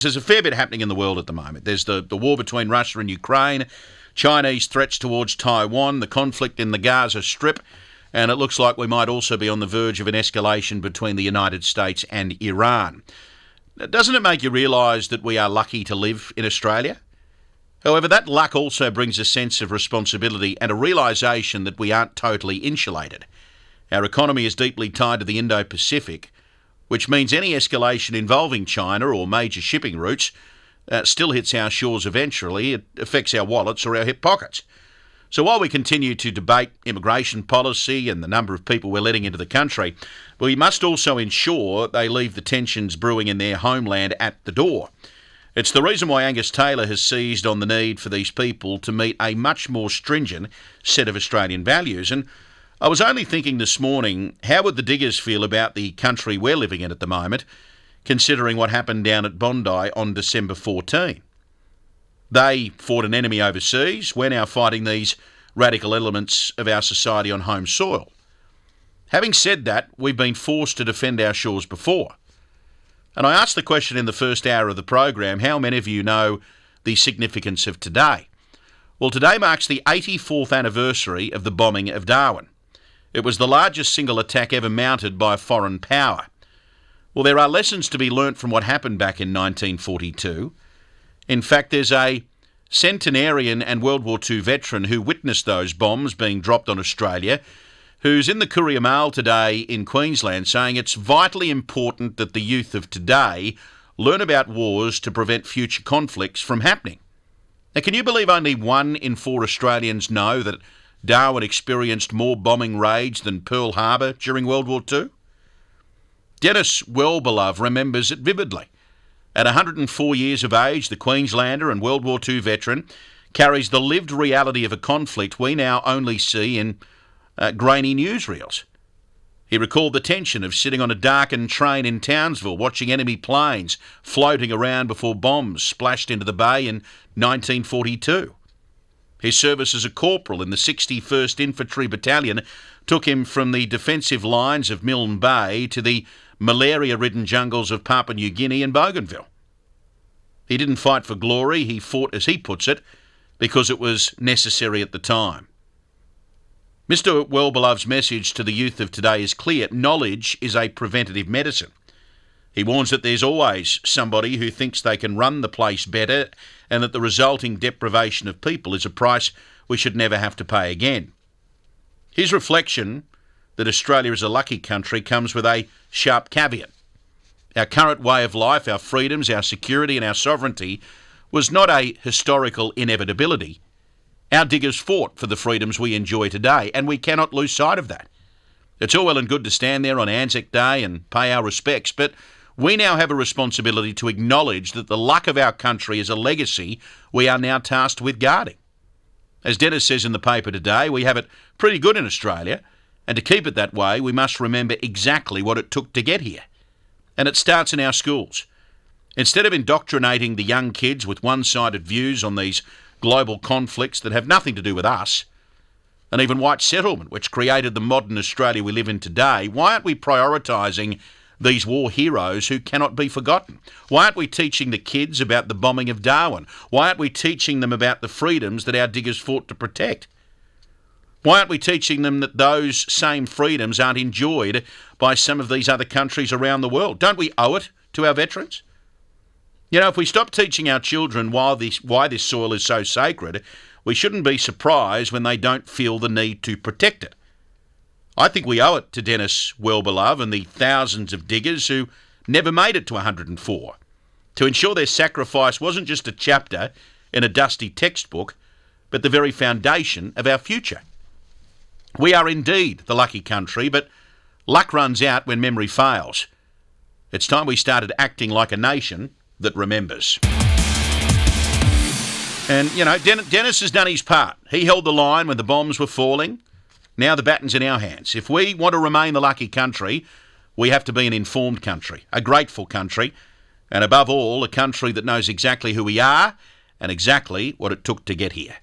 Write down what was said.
There's a fair bit happening in the world at the moment. There's the war between Russia and Ukraine, Chinese threats towards Taiwan, the conflict in the Gaza Strip, and it looks like we might also be on the verge of an escalation between the United States and Iran. Doesn't it make you realise that we are lucky to live in Australia? However, that luck also brings a sense of responsibility and a realisation that we aren't totally insulated. Our economy is deeply tied to the Indo-Pacific, which means any escalation involving China or major shipping routes still hits our shores eventually. It affects our wallets or our hip pockets. So while we continue to debate immigration policy and the number of people we're letting into the country, we must also ensure they leave the tensions brewing in their homeland at the door. It's the reason why Angus Taylor has seized on the need for these people to meet a much more stringent set of Australian values. And I was only thinking this morning, how would the diggers feel about the country we're living in at the moment, considering what happened down at Bondi on December 14? They fought an enemy overseas. We're now fighting these radical elements of our society on home soil. Having said that, we've been forced to defend our shores before. And I asked the question in the first hour of the program, how many of you know the significance of today? Well, today marks the 84th anniversary of the bombing of Darwin. It was the largest single attack ever mounted by a foreign power. Well, there are lessons to be learnt from what happened back in 1942. In fact, there's a centenarian and World War II veteran who witnessed those bombs being dropped on Australia, who's in the Courier Mail today in Queensland saying it's vitally important that the youth of today learn about wars to prevent future conflicts from happening. Now, can you believe only 1 in 4 Australians know that Darwin experienced more bombing raids than Pearl Harbor during World War II? Dennis Wellbeloved remembers it vividly. At 104 years of age, the Queenslander and World War II veteran carries the lived reality of a conflict we now only see in grainy newsreels. He recalled the tension of sitting on a darkened train in Townsville watching enemy planes floating around before bombs splashed into the bay in 1942. His service as a corporal in the 61st Infantry Battalion took him from the defensive lines of Milne Bay to the malaria-ridden jungles of Papua New Guinea and Bougainville. He didn't fight for glory, he fought, as he puts it, because it was necessary at the time. Mr. Wellbeloved's message to the youth of today is clear. Knowledge is a preventative medicine. He warns that there's always somebody who thinks they can run the place better and that the resulting deprivation of people is a price we should never have to pay again. His reflection that Australia is a lucky country comes with a sharp caveat. Our current way of life, our freedoms, our security and our sovereignty was not a historical inevitability. Our diggers fought for the freedoms we enjoy today, and we cannot lose sight of that. It's all well and good to stand there on Anzac Day and pay our respects, but we now have a responsibility to acknowledge that the luck of our country is a legacy we are now tasked with guarding. As Dennis says in the paper today, we have it pretty good in Australia, and to keep it that way, we must remember exactly what it took to get here. And it starts in our schools. Instead of indoctrinating the young kids with one-sided views on these global conflicts that have nothing to do with us, and even white settlement, which created the modern Australia we live in today, why aren't we prioritising these war heroes who cannot be forgotten? Why aren't we teaching the kids about the bombing of Darwin? Why aren't we teaching them about the freedoms that our diggers fought to protect? Why aren't we teaching them that those same freedoms aren't enjoyed by some of these other countries around the world? Don't we owe it to our veterans? You know, if we stop teaching our children why this soil is so sacred, we shouldn't be surprised when they don't feel the need to protect it. I think we owe it to Dennis Wellbeloved and the thousands of diggers who never made it to 104, to ensure their sacrifice wasn't just a chapter in a dusty textbook, but the very foundation of our future. We are indeed the lucky country, but luck runs out when memory fails. It's time we started acting like a nation that remembers. And, you know, Dennis has done his part. He held the line when the bombs were falling. Now the baton's in our hands. If we want to remain the lucky country, we have to be an informed country, a grateful country, and above all, a country that knows exactly who we are and exactly what it took to get here.